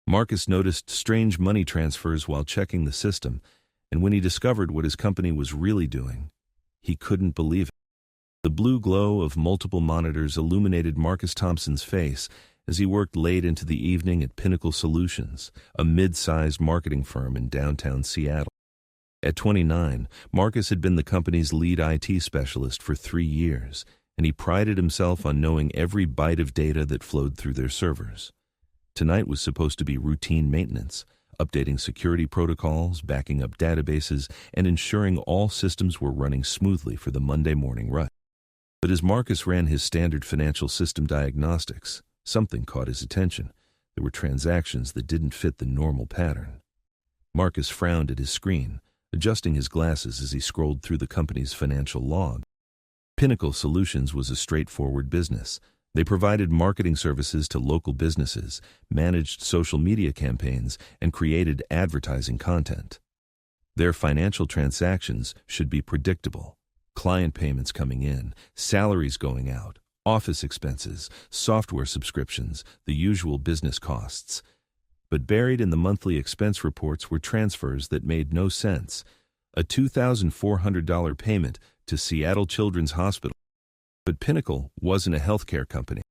Marcus noticed strange money transfers while checking the system, and when he discovered what his company was really doing, he couldn't believe it. The blue glow of multiple monitors illuminated Marcus Thompson's face as he worked late into the evening at Pinnacle Solutions, a mid-sized marketing firm in downtown Seattle. At 29, Marcus had been the company's lead IT specialist for 3 years, and he prided himself on knowing every byte of data that flowed through their servers. Tonight was supposed to be routine maintenance, updating security protocols, backing up databases, and ensuring all systems were running smoothly for the Monday morning rush. But as Marcus ran his standard financial system diagnostics, something caught his attention. There were transactions that didn't fit the normal pattern. Marcus frowned at his screen, adjusting his glasses as he scrolled through the company's financial log. Pinnacle Solutions was a straightforward business. They provided marketing services to local businesses, managed social media campaigns, and created advertising content. Their financial transactions should be predictable. Client payments coming in, salaries going out, office expenses, software subscriptions, the usual business costs. But buried in the monthly expense reports were transfers that made no sense. A $2,400 payment to Seattle Children's Hospital. But Pinnacle wasn't a healthcare company.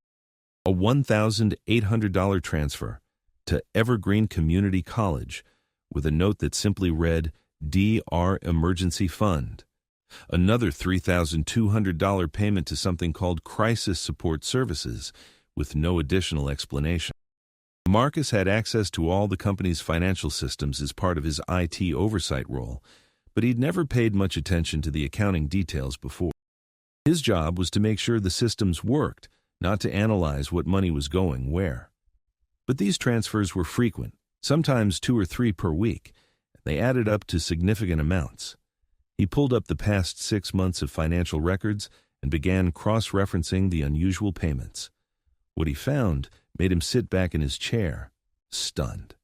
A $1,800 transfer to Evergreen Community College with a note that simply read, DR Emergency Fund. Another $3,200 payment to something called Crisis Support Services with no additional explanation. Marcus had access to all the company's financial systems as part of his IT oversight role, but he'd never paid much attention to the accounting details before. His job was to make sure the systems worked, not to analyze what money was going where. But these transfers were frequent, sometimes 2 or 3 per week. They added up to significant amounts. He pulled up the past 6 months of financial records and began cross-referencing the unusual payments. What he found made him sit back in his chair, stunned.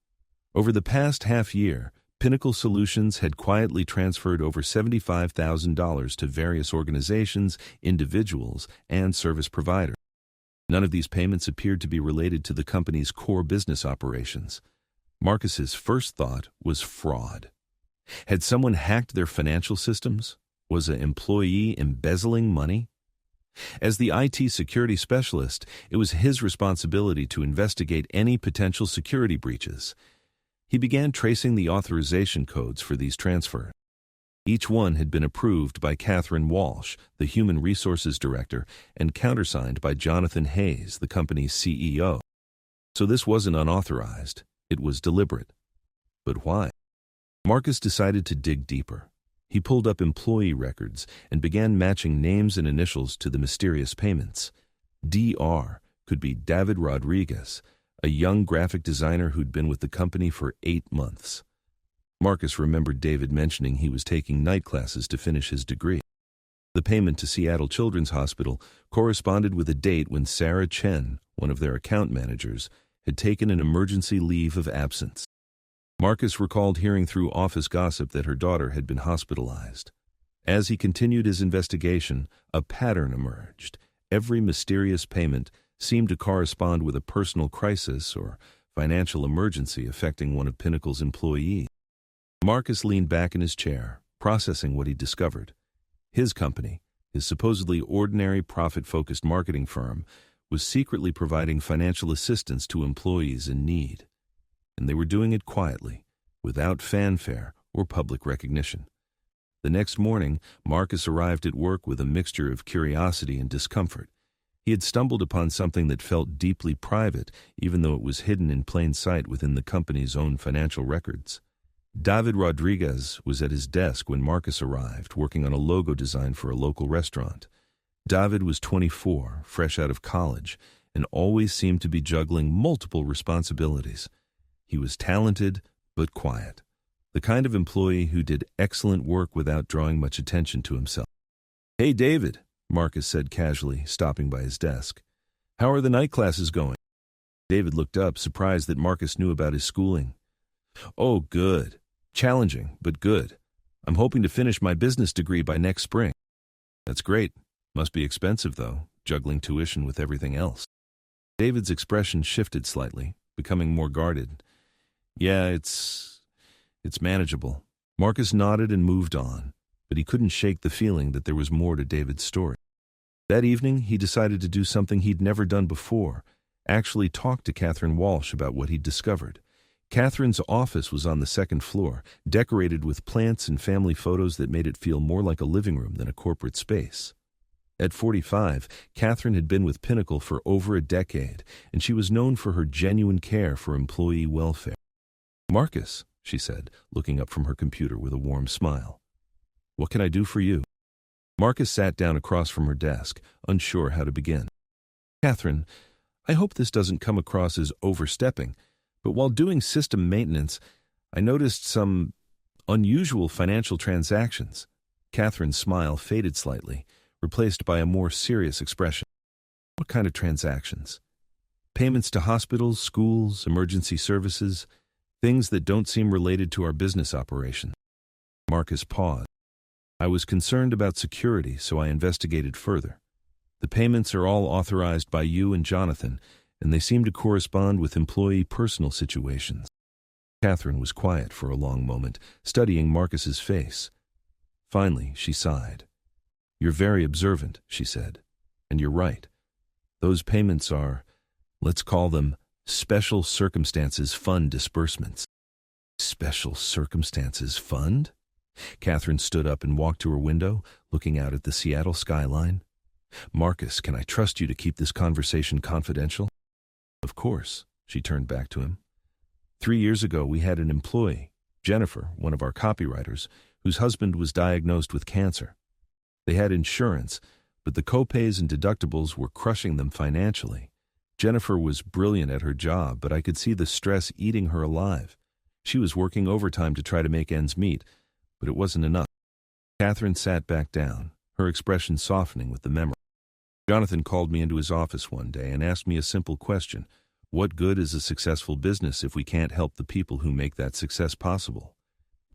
Over the past half year, Pinnacle Solutions had quietly transferred over $75,000 to various organizations, individuals, and service providers. None of these payments appeared to be related to the company's core business operations. Marcus's first thought was fraud. Had someone hacked their financial systems? Was an employee embezzling money? As the IT security specialist, it was his responsibility to investigate any potential security breaches. He began tracing the authorization codes for these transfers. Each one had been approved by Catherine Walsh, the Human Resources Director, and countersigned by Jonathan Hayes, the company's CEO. So this wasn't unauthorized. It was deliberate. But why? Marcus decided to dig deeper. He pulled up employee records and began matching names and initials to the mysterious payments. DR could be David Rodriguez, a young graphic designer who'd been with the company for 8 months. Marcus remembered David mentioning he was taking night classes to finish his degree. The payment to Seattle Children's Hospital corresponded with a date when Sarah Chen, one of their account managers, had taken an emergency leave of absence. Marcus recalled hearing through office gossip that her daughter had been hospitalized. As he continued his investigation, a pattern emerged. Every mysterious payment seemed to correspond with a personal crisis or financial emergency affecting one of Pinnacle's employees. Marcus leaned back in his chair, processing what he discovered. His company, his supposedly ordinary profit-focused marketing firm, was secretly providing financial assistance to employees in need. And they were doing it quietly, without fanfare or public recognition. The next morning, Marcus arrived at work with a mixture of curiosity and discomfort. He had stumbled upon something that felt deeply private, even though it was hidden in plain sight within the company's own financial records. David Rodriguez was at his desk when Marcus arrived, working on a logo design for a local restaurant. David was 24, fresh out of college, and always seemed to be juggling multiple responsibilities. He was talented, but quiet, the kind of employee who did excellent work without drawing much attention to himself. "Hey, David," Marcus said casually, stopping by his desk. "How are the night classes going?" David looked up, surprised that Marcus knew about his schooling. "Oh, good. Challenging, but good. I'm hoping to finish my business degree by next spring." "That's great. Must be expensive, though, juggling tuition with everything else." David's expression shifted slightly, becoming more guarded. Yeah, it's manageable. Marcus nodded and moved on, but he couldn't shake the feeling that there was more to David's story. That evening, he decided to do something he'd never done before, actually talk to Catherine Walsh about what he'd discovered. Catherine's office was on the second floor, decorated with plants and family photos that made it feel more like a living room than a corporate space. At 45, Catherine had been with Pinnacle for over a decade, and she was known for her genuine care for employee welfare. "Marcus," she said, looking up from her computer with a warm smile. "What can I do for you?" Marcus sat down across from her desk, unsure how to begin. "Catherine, I hope this doesn't come across as overstepping, but while doing system maintenance, I noticed some unusual financial transactions." Catherine's smile faded slightly, replaced by a more serious expression. "What kind of transactions?" "Payments to hospitals, schools, emergency services, things that don't seem related to our business operation." Marcus paused. "I was concerned about security, so I investigated further. The payments are all authorized by you and Jonathan, and they seem to correspond with employee personal situations." Catherine was quiet for a long moment, studying Marcus's face. Finally, she sighed. "You're very observant," she said, "and you're right. Those payments are, let's call them, Special Circumstances Fund disbursements." "Special Circumstances Fund?" Catherine stood up and walked to her window, looking out at the Seattle skyline. "Marcus, can I trust you to keep this conversation confidential?" "Of course," she turned back to him. 3 years ago, we had an employee, Jennifer, one of our copywriters, whose husband was diagnosed with cancer. They had insurance, but the copays and deductibles were crushing them financially. Jennifer was brilliant at her job, but I could see the stress eating her alive. She was working overtime to try to make ends meet, but it wasn't enough." Catherine sat back down, her expression softening with the memory. "Jonathan called me into his office one day and asked me a simple question. What good is a successful business if we can't help the people who make that success possible?"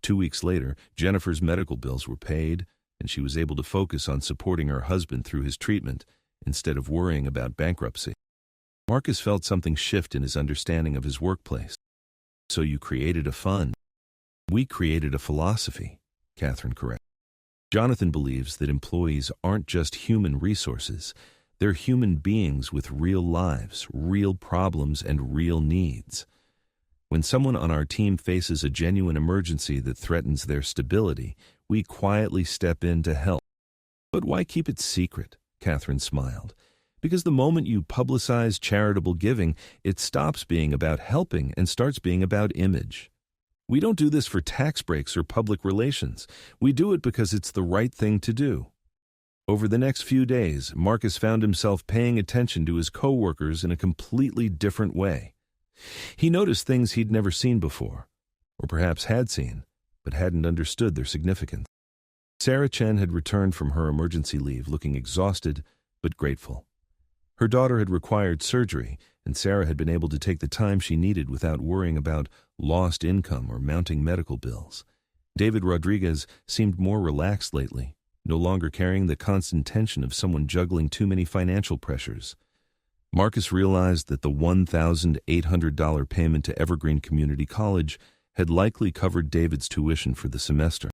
2 weeks later, Jennifer's medical bills were paid, and she was able to focus on supporting her husband through his treatment instead of worrying about bankruptcy. Marcus felt something shift in his understanding of his workplace. "So you created a fund?" "We created a philosophy," Catherine corrected. "Jonathan believes that employees aren't just human resources. They're human beings with real lives, real problems, and real needs. When someone on our team faces a genuine emergency that threatens their stability, we quietly step in to help." "But why keep it secret?" Catherine smiled. "Because the moment you publicize charitable giving, it stops being about helping and starts being about image. We don't do this for tax breaks or public relations. We do it because it's the right thing to do." Over the next few days, Marcus found himself paying attention to his coworkers in a completely different way. He noticed things he'd never seen before, or perhaps had seen, but hadn't understood their significance. Sarah Chen had returned from her emergency leave looking exhausted but grateful. Her daughter had required surgery, and Sarah had been able to take the time she needed without worrying about lost income or mounting medical bills. David Rodriguez seemed more relaxed lately, no longer carrying the constant tension of someone juggling too many financial pressures. Marcus realized that the $1,800 payment to Evergreen Community College had likely covered David's tuition for the semester.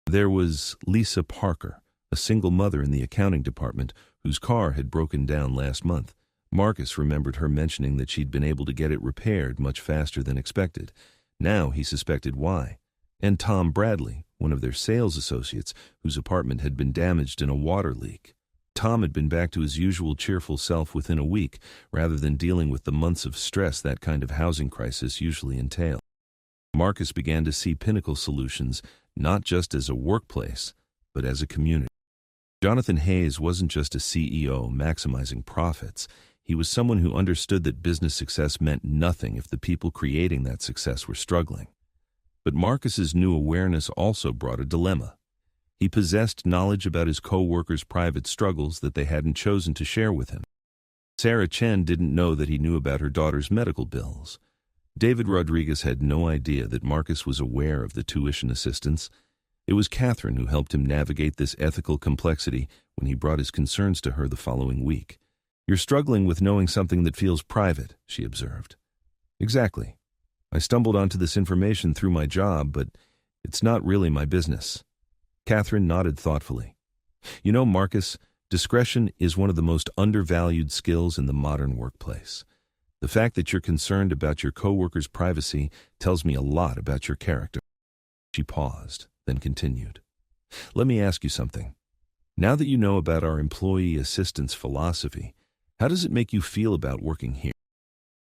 There was Lisa Parker, a single mother in the accounting department whose car had broken down last month. Marcus remembered her mentioning that she'd been able to get it repaired much faster than expected. Now he suspected why. And Tom Bradley, one of their sales associates, whose apartment had been damaged in a water leak. Tom had been back to his usual cheerful self within a week, rather than dealing with the months of stress that kind of housing crisis usually entail. Marcus began to see Pinnacle Solutions not just as a workplace, but as a community. Jonathan Hayes wasn't just a CEO maximizing profits. He was someone who understood that business success meant nothing if the people creating that success were struggling. But Marcus's new awareness also brought a dilemma. He possessed knowledge about his co-workers' private struggles that they hadn't chosen to share with him. Sarah Chen didn't know that he knew about her daughter's medical bills. David Rodriguez had no idea that Marcus was aware of the tuition assistance. It was Catherine who helped him navigate this ethical complexity when he brought his concerns to her the following week. "You're struggling with knowing something that feels private," she observed. "Exactly. I stumbled onto this information through my job, but it's not really my business. Catherine nodded thoughtfully. You know, Marcus, discretion is one of the most undervalued skills in the modern workplace. The fact that you're concerned about your coworkers' privacy tells me a lot about your character. She paused, then continued. Let me ask you something. Now that you know about our employee assistance philosophy, how does it make you feel about working here?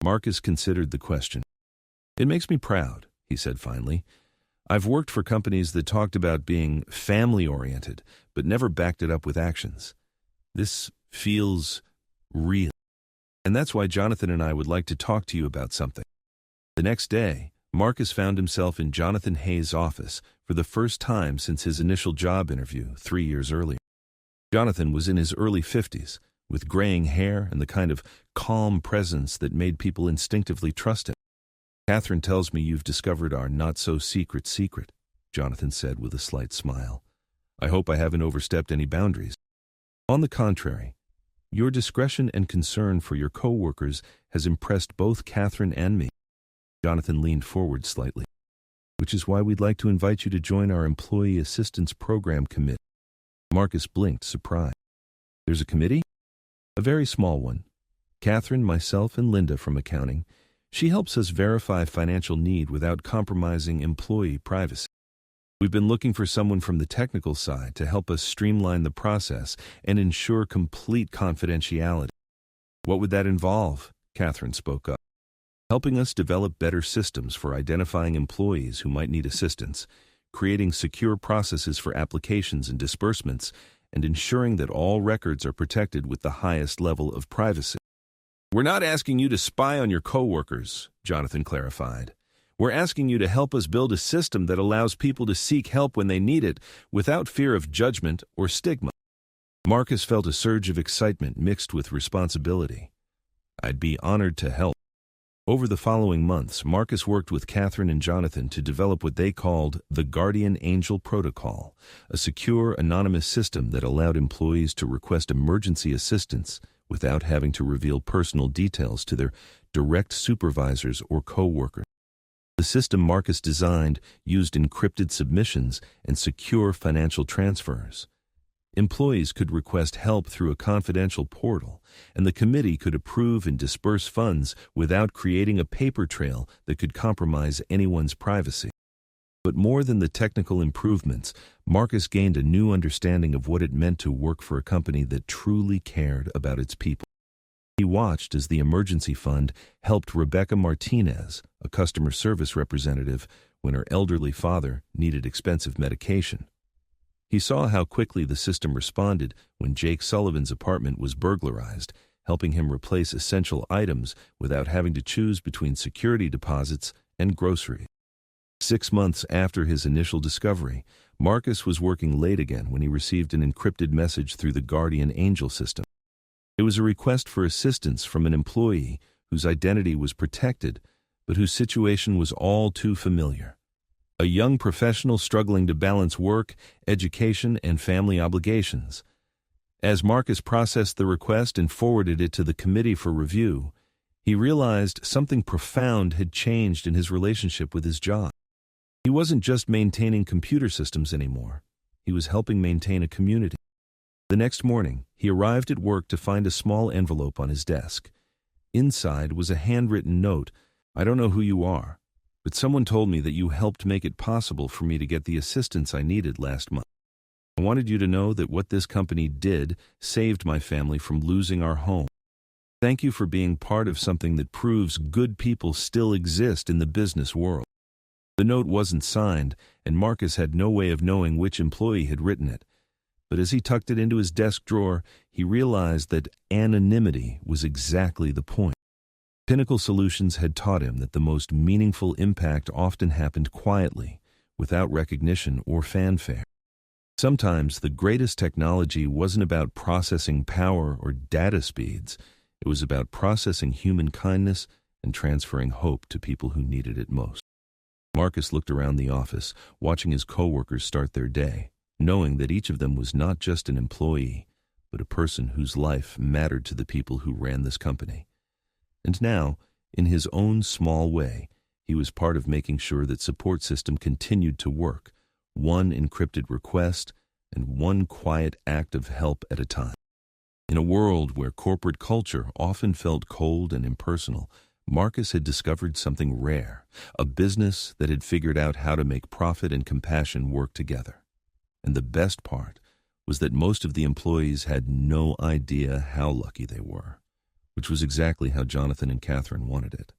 Marcus considered the question. It makes me proud, he said finally. I've worked for companies that talked about being family-oriented, but never backed it up with actions. This feels real. And that's why Jonathan and I would like to talk to you about something. The next day, Marcus found himself in Jonathan Hayes' office for the first time since his initial job interview 3 years earlier. Jonathan was in his early 50s, with graying hair and the kind of calm presence that made people instinctively trust him. Catherine tells me you've discovered our not-so-secret secret, Jonathan said with a slight smile. I hope I haven't overstepped any boundaries. On the contrary, your discretion and concern for your co-workers has impressed both Catherine and me. Jonathan leaned forward slightly. Which is why we'd like to invite you to join our Employee Assistance Program committee. Marcus blinked, surprised. There's a committee? A very small one. Catherine, myself, and Linda from accounting. She helps us verify financial need without compromising employee privacy. We've been looking for someone from the technical side to help us streamline the process and ensure complete confidentiality. What would that involve? Catherine spoke up. Helping us develop better systems for identifying employees who might need assistance, creating secure processes for applications and disbursements, and ensuring that all records are protected with the highest level of privacy. We're not asking you to spy on your coworkers, Jonathan clarified. We're asking you to help us build a system that allows people to seek help when they need it without fear of judgment or stigma. Marcus felt a surge of excitement mixed with responsibility. I'd be honored to help. Over the following months, Marcus worked with Catherine and Jonathan to develop what they called the Guardian Angel Protocol, a secure, anonymous system that allowed employees to request emergency assistance without having to reveal personal details to their direct supervisors or co-workers. The system Marcus designed used encrypted submissions and secure financial transfers. Employees could request help through a confidential portal, and the committee could approve and disburse funds without creating a paper trail that could compromise anyone's privacy. But more than the technical improvements, Marcus gained a new understanding of what it meant to work for a company that truly cared about its people. He watched as the emergency fund helped Rebecca Martinez, a customer service representative, when her elderly father needed expensive medication. He saw how quickly the system responded when Jake Sullivan's apartment was burglarized, helping him replace essential items without having to choose between security deposits and groceries. 6 months after his initial discovery, Marcus was working late again when he received an encrypted message through the Guardian Angel system. It was a request for assistance from an employee whose identity was protected, but whose situation was all too familiar. A young professional struggling to balance work, education, and family obligations. As Marcus processed the request and forwarded it to the committee for review, he realized something profound had changed in his relationship with his job. He wasn't just maintaining computer systems anymore. He was helping maintain a community. The next morning, he arrived at work to find a small envelope on his desk. Inside was a handwritten note. I don't know who you are, but someone told me that you helped make it possible for me to get the assistance I needed last month. I wanted you to know that what this company did saved my family from losing our home. Thank you for being part of something that proves good people still exist in the business world. The note wasn't signed, and Marcus had no way of knowing which employee had written it. But as he tucked it into his desk drawer, he realized that anonymity was exactly the point. Pinnacle Solutions had taught him that the most meaningful impact often happened quietly, without recognition or fanfare. Sometimes the greatest technology wasn't about processing power or data speeds. It was about processing human kindness and transferring hope to people who needed it most. Marcus looked around the office, watching his coworkers start their day, knowing that each of them was not just an employee, but a person whose life mattered to the people who ran this company. And now, in his own small way, He was part of making sure that support system continued to work, one encrypted request and one quiet act of help at a time. In a world where corporate culture often felt cold and impersonal, Marcus had discovered something rare, a business that had figured out how to make profit and compassion work together. And the best part was that most of the employees had no idea how lucky they were, which was exactly how Jonathan and Catherine wanted it.